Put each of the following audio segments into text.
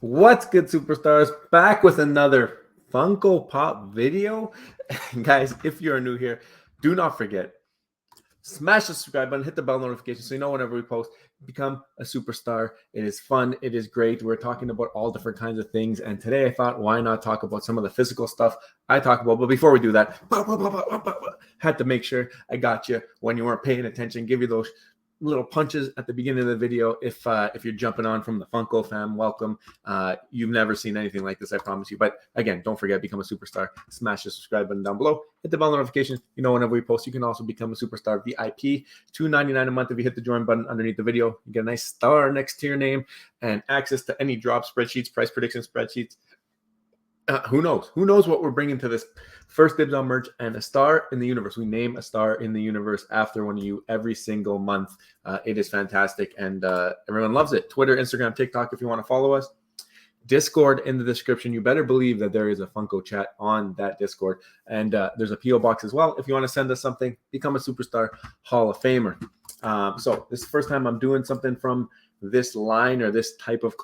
What's good, superstars? Back with another Funko Pop video. Guys, if you're new here, do not forget, smash the subscribe button, hit the bell notification so you know whenever we post. Become a superstar. It is fun. It is great. We're talking about all different kinds of things. And today I thought, why not talk about some of the physical stuff I talk about? But before we do that, had to make sure I got you when you weren't paying attention, give you those little punches at the beginning of the video. If you're jumping on from the Funko fam, welcome. You've never seen anything like this, I promise you. But again, don't forget, become a superstar. Smash the subscribe button down below. Hit the bell notification. You know whenever we post. You can also become a superstar VIP. $2.99 a month if you hit the join button underneath the video. You get a nice star next to your name and access to any drop spreadsheets, price prediction spreadsheets. Who knows? Who knows what we're bringing to this? First dibs on merch and a star in the universe. We name a star in the universe after one of you every single month. It is fantastic, and everyone loves it. Twitter, Instagram, TikTok, if you want to follow us. Discord in the description. You better believe that there is a Funko chat on that Discord. And there's a P.O. box as well. If you want to send us something, become a Superstar Hall of Famer. So this is the first time I'm doing something from this line or this type of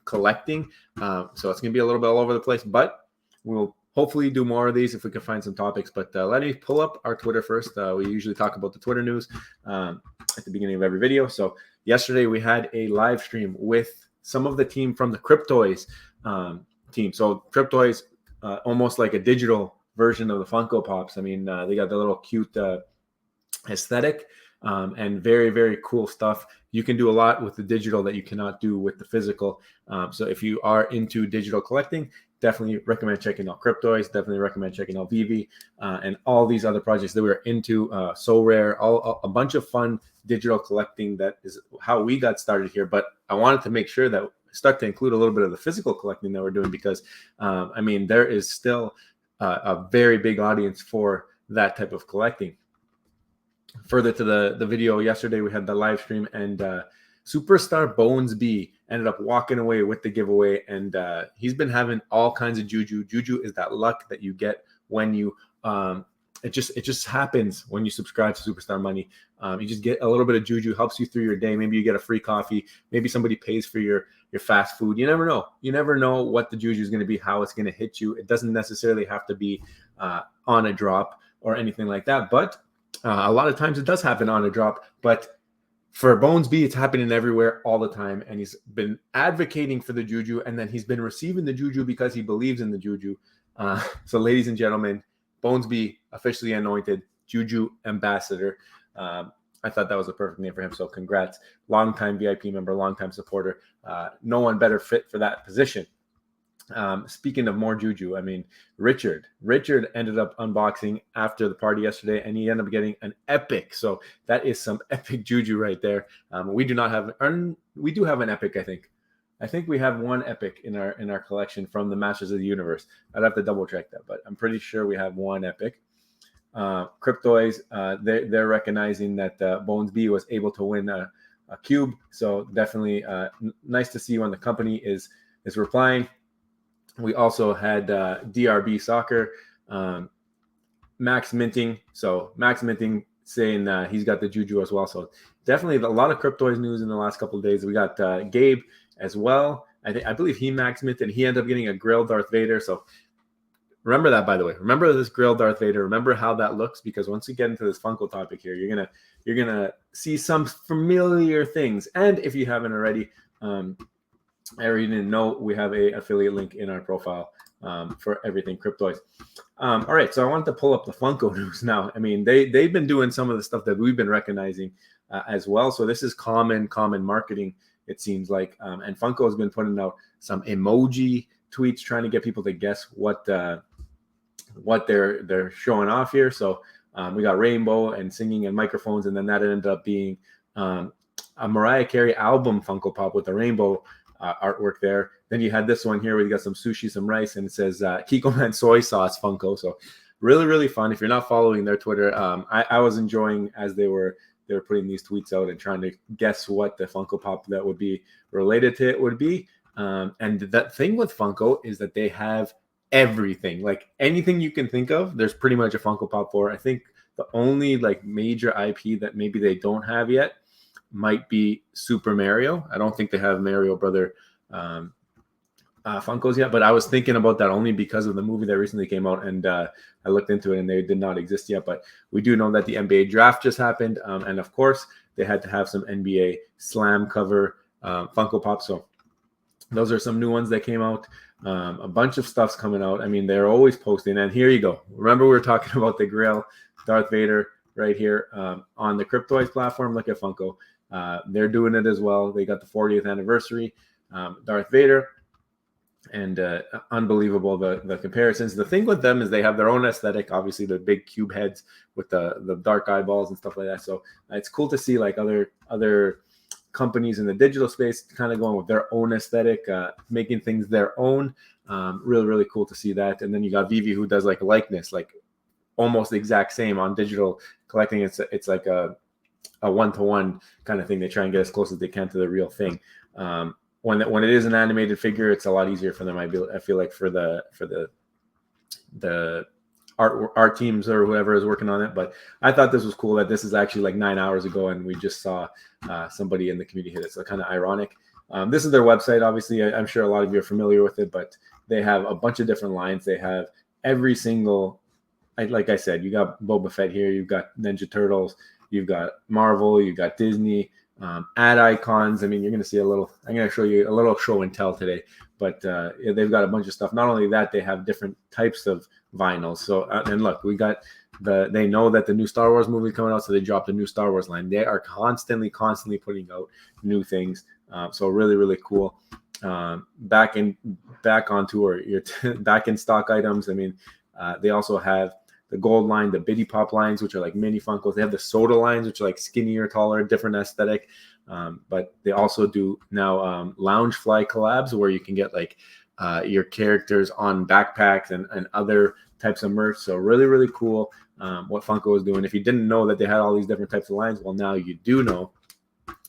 collecting. So it's going to be a little bit all over the place, but we'll hopefully do more of these if we can find some topics. But let me pull up our Twitter first. We usually talk about the Twitter news at the beginning of every video. So yesterday we had a live stream with some of the team from the Cryptoys team. So Cryptoys, almost like a digital version of the Funko Pops. I mean, they got the little cute aesthetic and very, very cool stuff. You can do a lot with the digital that you cannot do with the physical. So if you are into digital collecting, definitely recommend checking out Cryptoys. Definitely recommend checking out Vivi and all these other projects that we're into. So Rare, a bunch of fun digital collecting. That is how we got started here. But I wanted to make sure that I start to include a little bit of the physical collecting that we're doing because, I mean, there is still a very big audience for that type of collecting. Further to the video yesterday, we had the live stream, and Superstar Bones B ended up walking away with the giveaway, and he's been having all kinds of juju. Juju is that luck that you get when you it just happens when you subscribe to Superstar Money. You just get a little bit of juju, helps you through your day. Maybe you get a free coffee. Maybe somebody pays for your fast food. You never know. You never know what the juju is going to be, how it's going to hit you. It doesn't necessarily have to be on a drop or anything like that, but a lot of times it does happen on a drop. But for Bones B, it's happening everywhere all the time. And he's been advocating for the juju, and then he's been receiving the juju because he believes in the juju. So ladies and gentlemen, Bones B, officially anointed Juju Ambassador. I thought that was a perfect name for him. So congrats. Longtime VIP member, longtime supporter. No one better fit for that position. Speaking of more juju, I mean, Richard ended up unboxing after the party yesterday, and he ended up getting an epic. So that is some epic juju right there. We do have an epic. I think we have one epic in our collection from the Masters of the Universe. I'd have to double check that, but I'm pretty sure we have one epic. Cryptoys, they're recognizing that Bones B was able to win a cube. So definitely nice to see when the company is replying. We also had DRB Soccer, Max Minting. So Max Minting saying he's got the juju as well. So definitely a lot of Cryptoys news in the last couple of days. We got Gabe as well. I believe he Max Minted, and he ended up getting a grilled Darth Vader. So remember that, by the way. Remember this grilled Darth Vader. Remember how that looks, because once you get into this Funko topic here, you're gonna see some familiar things. And if you haven't already, I already didn't know, we have a affiliate link in our profile for everything Cryptoys. All right, so I wanted to pull up the Funko news now. I mean, they've been doing some of the stuff that we've been recognizing as well. So this is common marketing, it seems like. And Funko has been putting out some emoji tweets trying to get people to guess what they're showing off here. So we got rainbow and singing and microphones, and then that ended up being a Mariah Carey album Funko Pop with the rainbow artwork there. Then you had this one here where you got some sushi, some rice, and it says Kiko Man soy sauce Funko. So really, really fun. If you're not following their Twitter, I was enjoying as they were putting these tweets out and trying to guess what the Funko Pop that would be related to it would be. And that thing with Funko is that they have everything, like anything you can think of, there's pretty much a Funko Pop for. I think the only like major IP that maybe they don't have yet might be Super Mario. I don't think they have Mario Brother Funkos yet, but I was thinking about that only because of the movie that recently came out, and I looked into it, and they did not exist yet. But we do know that the NBA draft just happened, and of course, they had to have some NBA Slam cover Funko Pop. So those are some new ones that came out. A bunch of stuff's coming out. I mean, they're always posting, and here you go. Remember, we were talking about the Grail, Darth Vader, right here on the Cryptoids platform. Look at Funko. They're doing it as well. They got the 40th anniversary, Darth Vader. And unbelievable the comparisons. The thing with them is they have their own aesthetic. Obviously, the big cube heads with the dark eyeballs and stuff like that. So it's cool to see like other companies in the digital space kind of going with their own aesthetic, making things their own. Really cool to see that. And then you got Vivi, who does like likeness, like almost the exact same on digital collecting. It's like a one-to-one kind of thing. They try and get as close as they can to the real thing. When it is an animated figure, it's a lot easier for them. I feel like for the art teams or whoever is working on it. But I thought this was cool that this is actually like 9 hours ago, and we just saw somebody in the community hit it. So kind of ironic. This is their website. Obviously, I'm sure a lot of you are familiar with it, but they have a bunch of different lines. They have every single, like I said, you got Boba Fett here, you've got Ninja Turtles, you've got Marvel, you've got Disney. Ad icons. I mean, you're going to see I'm going to show you a little show and tell today, but they've got a bunch of stuff. Not only that, they have different types of vinyls. So, and look, we got they know that the new Star Wars movie is coming out, so they dropped a new Star Wars line. They are constantly putting out new things. So really cool. Back on tour, back in stock items. I mean, they also have the gold line, the Biddy Pop lines, which are like mini Funkos. They have the soda lines, which are like skinnier, taller, different aesthetic. But they also do now Loungefly collabs where you can get like your characters on backpacks and other types of merch. So really cool what Funko is doing. If you didn't know that they had all these different types of lines, well, now you do know.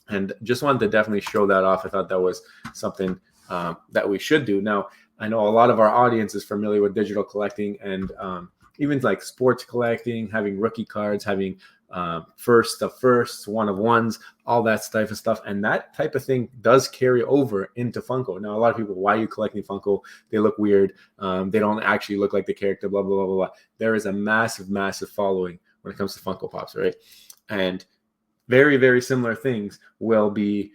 And just wanted to definitely show that off. I thought that was something that we should do. Now, I know a lot of our audience is familiar with digital collecting and even like sports collecting, having rookie cards, having first of firsts, one of ones, all that type of stuff. And that type of thing does carry over into Funko. Now, a lot of people, why are you collecting Funko? They look weird. They don't actually look like the character, blah, blah, blah, blah. There is a massive following when it comes to Funko Pops, right? And very similar things will be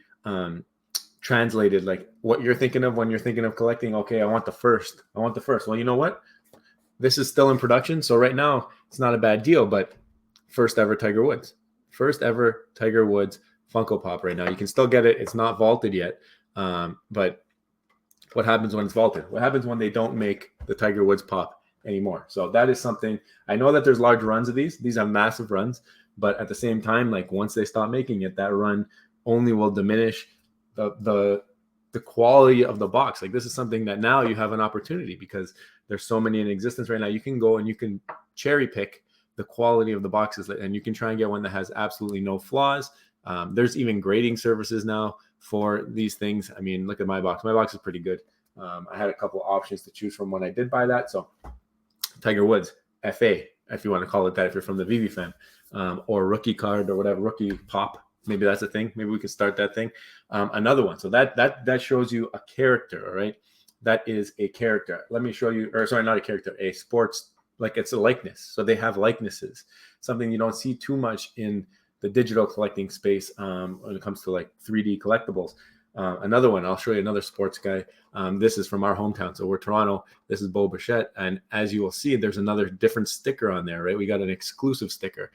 translated, like what you're thinking of when you're thinking of collecting. Okay, I want the first. Well, you know what? This is still in production, so right now it's not a bad deal, but first ever Tiger Woods Funko Pop right now. You can still get it. It's not vaulted yet, but what happens when it's vaulted? What happens when they don't make the Tiger Woods Pop anymore? So that is something. I know that there's large runs of these. These are massive runs, but at the same time, like once they stop making it, that run only will diminish the quality of the box. Like this is something that now you have an opportunity because there's so many in existence right now. You can go and you can cherry pick the quality of the boxes, and you can try and get one that has absolutely no flaws. There's even grading services now for these things. I mean, look at my box. My box is pretty good. I had a couple of options to choose from when I did buy that. So Tiger Woods, FA, if you want to call it that, if you're from the Vivi fan, or rookie card or whatever, rookie pop. Maybe that's a thing. Maybe we could start that thing. Another one. So that shows you a character, all right? That is a character. Let me show you, or sorry, not a character, a sports, like it's a likeness. So they have likenesses, something you don't see too much in the digital collecting space when it comes to like 3D collectibles. Another one, I'll show you another sports guy. This is from our hometown. So we're Toronto. This is Bo Bichette. And as you will see, there's another different sticker on there, right? We got an exclusive sticker.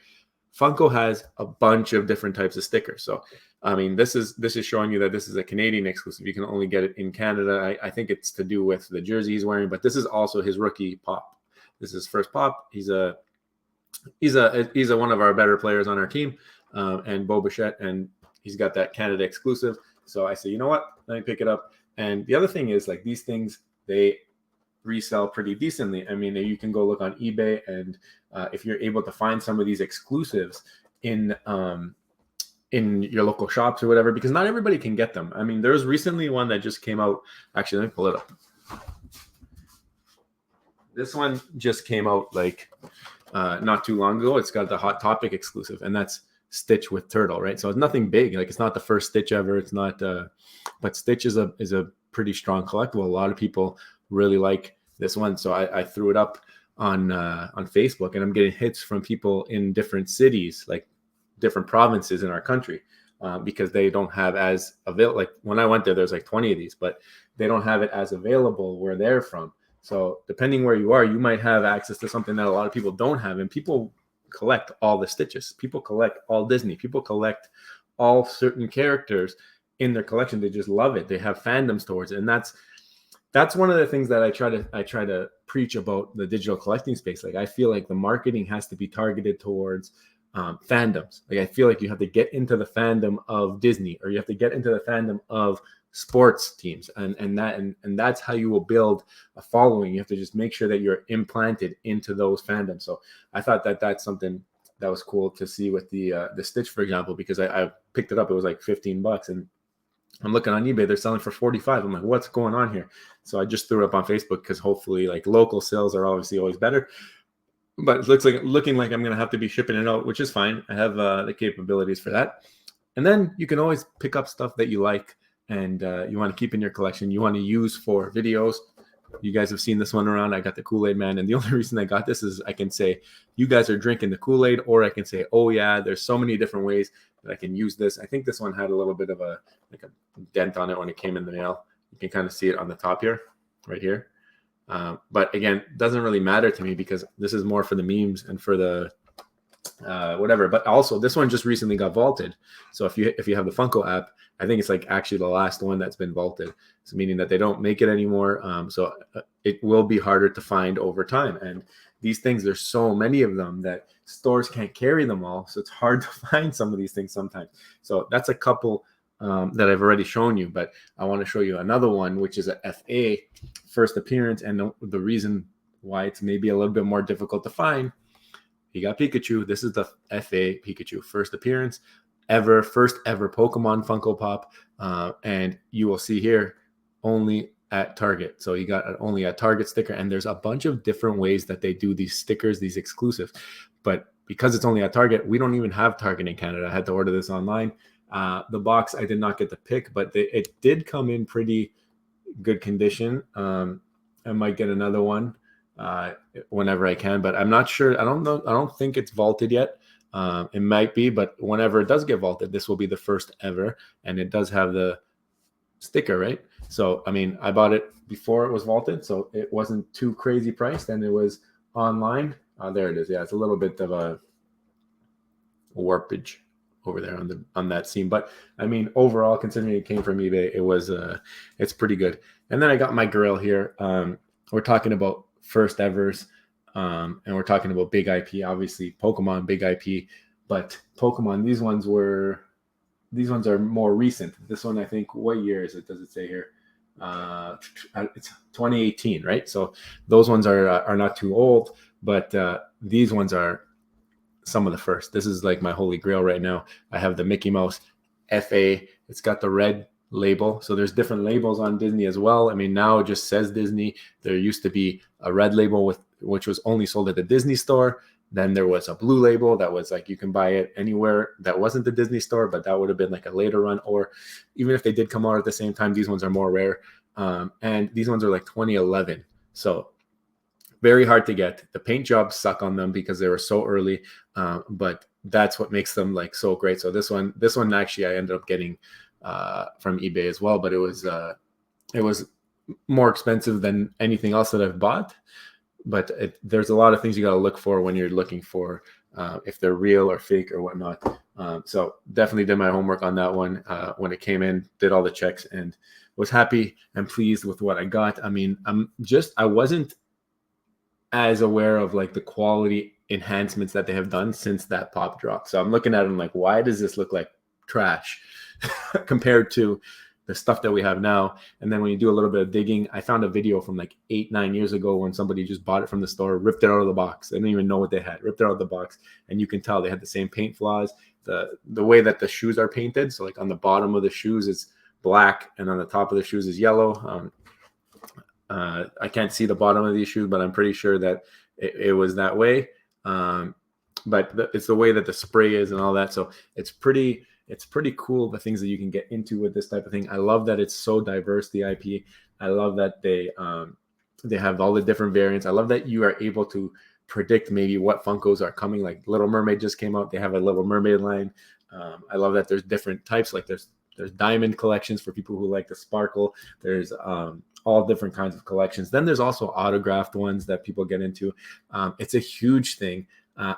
Funko has a bunch of different types of stickers. So, I mean, this is showing you that this is a Canadian exclusive. You can only get it in Canada. I think it's to do with the jersey he's wearing, but this is also his rookie pop. This is his first pop. He's one of our better players on our team, and Bo Bichette, and he's got that Canada exclusive. So I say, you know what? Let me pick it up. And the other thing is, like, these things, they resell pretty decently. I mean, you can go look on eBay, and if you're able to find some of these exclusives in your local shops or whatever, because not everybody can get them. I mean, there's recently one that just came out. Actually, let me pull it up. This one just came out like not too long ago. It's got the Hot Topic exclusive, and that's Stitch with Turtle, right? So it's nothing big. Like, it's not the first Stitch ever. It's not, but Stitch is a pretty strong collectible. A lot of people really like this one, so I threw it up on Facebook, and I'm getting hits from people in different cities, like different provinces in our country, because they don't have as available. Like when I went there, there's like 20 of these, but they don't have it as available where they're from. So depending where you are, you might have access to something that a lot of people don't have. And people collect all the Stitches. People collect all Disney. People collect all certain characters in their collection. They just love it. They have fandoms towards it. And that's one of the things that I try to preach about the digital collecting space. Like I feel like the marketing has to be targeted towards fandoms. Like I feel like you have to get into the fandom of Disney, or you have to get into the fandom of sports teams, and that's how you will build a following. You have to just make sure that you're implanted into those fandoms. So I thought that that's something that was cool to see with the Stitch, for example, because I picked it up. It was like $15, and I'm looking on eBay, they're selling for $45. I'm like, what's going on here? So I just threw it up on Facebook, because hopefully, like, local sales are obviously always better. But it looking like I'm going to have to be shipping it out, which is fine. I have the capabilities for that. And then you can always pick up stuff that you like and you want to keep in your collection. You want to use for videos. You guys have seen this one around. I got the Kool-Aid Man. And the only reason I got this is I can say, you guys are drinking the Kool-Aid, or I can say, oh yeah, there's so many different ways that I can use this. I think this one had a little bit of a dent on it when it came in the mail. You can kind of see it on the top here, right here. But again, doesn't really matter to me, because this is more for the memes and for the whatever. But also, this one just recently got vaulted. So if you have the Funko app, I think it's like actually the last one that's been vaulted. So meaning that they don't make it anymore. So it will be harder to find over time. And these things, there's so many of them that stores can't carry them all. So it's hard to find some of these things sometimes. So that's a couple that I've already shown you, but I want to show you another one, which is a FA, first appearance. And the reason why it's maybe a little bit more difficult to find, you got Pikachu. This is the FA Pikachu, first appearance ever, first ever Pokemon Funko Pop. And you will see here, only at Target. So you got only at Target sticker. And there's a bunch of different ways that they do these stickers, these exclusives. But because it's only at Target, we don't even have Target in Canada. I had to order this online. The box I did not get to pick, but it did come in pretty good condition. I might get another one whenever I can, but I'm not sure. I don't know. I don't think it's vaulted yet. It might be, but whenever it does get vaulted, this will be the first ever, and it does have the sticker, right? So, I mean, I bought it before it was vaulted, so it wasn't too crazy priced, and it was online. There it is. Yeah, it's a little bit of a warpage over there on that seam, but I mean, overall, considering it came from eBay, it was it's pretty good. And then I got my grill here. We're talking about first evers, and we're talking about big IP, obviously Pokemon, big IP, but Pokemon, these ones are more recent. This one, I think, what year is it? Does it say here? It's 2018, right? So those ones are not too old, but these ones are some of the first. This is like my holy grail right now. I have the Mickey Mouse FA. It's got the red label. So there's different labels on Disney as well. I mean, now it just says Disney. There used to be a red label which was only sold at the Disney store. Then there was a blue label that was like you can buy it anywhere that wasn't the Disney store, but that would have been like a later run. Or even if they did come out at the same time, these ones are more rare. And these ones are like 2011. So very hard to get. The paint jobs suck on them because they were so early, but that's what makes them like so great. So this one actually I ended up getting from eBay as well, but it was more expensive than anything else that I've bought. But there's a lot of things you got to look for when you're looking for if they're real or fake or whatnot. So definitely did my homework on that one when it came in, did all the checks, and was happy and pleased with what I got. I mean, I wasn't as aware of like the quality enhancements that they have done since that pop drop. So I'm looking at them like, why does this look like trash compared to the stuff that we have now? And then when you do a little bit of digging, I found a video from like 8-9 years ago when somebody just bought it from the store, ripped it out of the box. They didn't even know what they had, ripped it out of the box. And you can tell they had the same paint flaws, the way that the shoes are painted. So like on the bottom of the shoes, it's black, and on the top of the shoes is yellow. I can't see the bottom of these shoes, but I'm pretty sure that it was that way. But it's the way that the spray is and all that. So it's pretty It's pretty cool, the things that you can get into with this type of thing. I love that it's so diverse, the IP. I love that they have all the different variants. I love that you are able to predict maybe what Funkos are coming. Like Little Mermaid just came out. They have a Little Mermaid line. I love that there's different types. Like there's diamond collections for people who like the sparkle. There's all different kinds of collections. Then there's also autographed ones that people get into. It's a huge thing.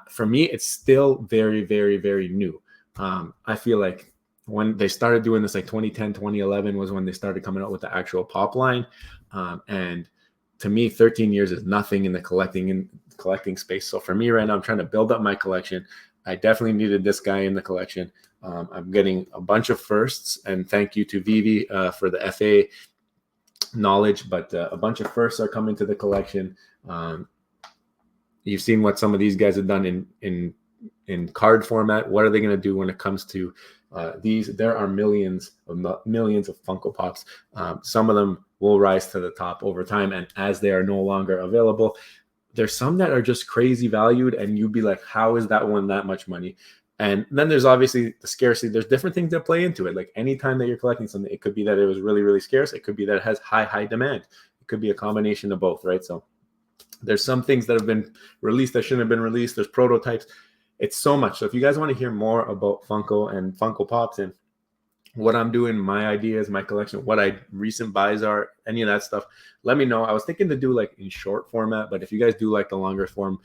For me, it's still very, very, very new. I feel like when they started doing this, like 2010, 2011 was when they started coming out with the actual pop line. And to me, 13 years is nothing in the collecting space. So for me right now, I'm trying to build up my collection. I definitely needed this guy in the collection. I'm getting a bunch of firsts, and thank you to Vivi for the FA knowledge, but a bunch of firsts are coming to the collection. You've seen what some of these guys have done in card format. What are they going to do when it comes to these? There are millions of Funko Pops. Some of them will rise to the top over time, and as they are no longer available, there's some that are just crazy valued, and you'd be like, how is that one that much money? And then there's obviously the scarcity. There's different things that play into it. Like anytime that you're collecting something, it could be that it was really, really scarce. It could be that it has high demand. It could be a combination of both, right? So there's some things that have been released that shouldn't have been released. There's prototypes. It's so much. So if you guys want to hear more about Funko and Funko Pops and what I'm doing, my ideas, my collection, what recent buys are, any of that stuff, let me know. I was thinking to do like in short format, but if you guys do like the longer form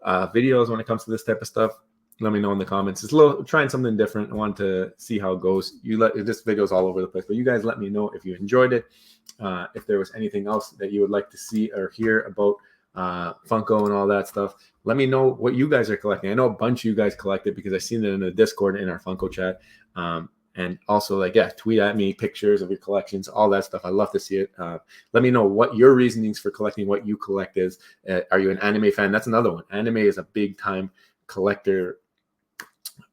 videos when it comes to this type of stuff, let me know in the comments. It's trying something different. I want to see how it goes. This video's all over the place, but you guys let me know if you enjoyed it. If there was anything else that you would like to see or hear about Funko and all that stuff, let me know what you guys are collecting. I know a bunch of you guys collected because I've seen it in the Discord in our Funko chat. And also, tweet at me pictures of your collections, all that stuff. I love to see it. Let me know what your reasonings for collecting what you collect is. Are you an anime fan? That's another one. Anime is a big time collector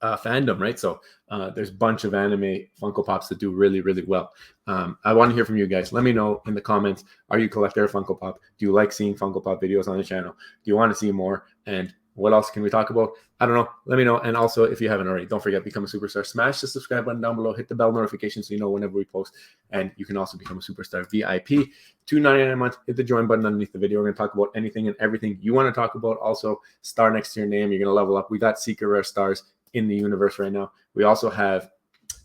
fandom, right? So there's a bunch of anime Funko Pops that do really, really well. I want to hear from you guys. Let me know in the comments. Are you a collector of Funko Pop? Do you like seeing Funko Pop videos on the channel? Do you want to see more? And what else can we talk about? I don't know. Let me know. And also, if you haven't already, don't forget, become a superstar. Smash the subscribe button down below. Hit the bell notification so you know whenever we post. And you can also become a superstar VIP. $2.99 a month. Hit the join button underneath the video. We're going to talk about anything and everything you want to talk about. Also, star next to your name. You're going to level up. We got secret rare stars in the universe right now. We also have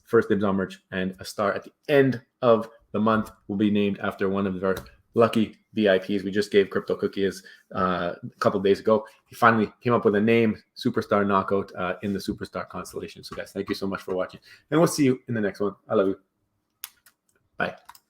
first dibs on merch, and a star at the end of the month will be named after one of our lucky VIPs. We just gave Crypto Cookies a couple days ago. He finally came up with a name, Superstar Knockout, in the Superstar constellation. So guys, thank you so much for watching, and we'll see you in the next one. I love you. Bye.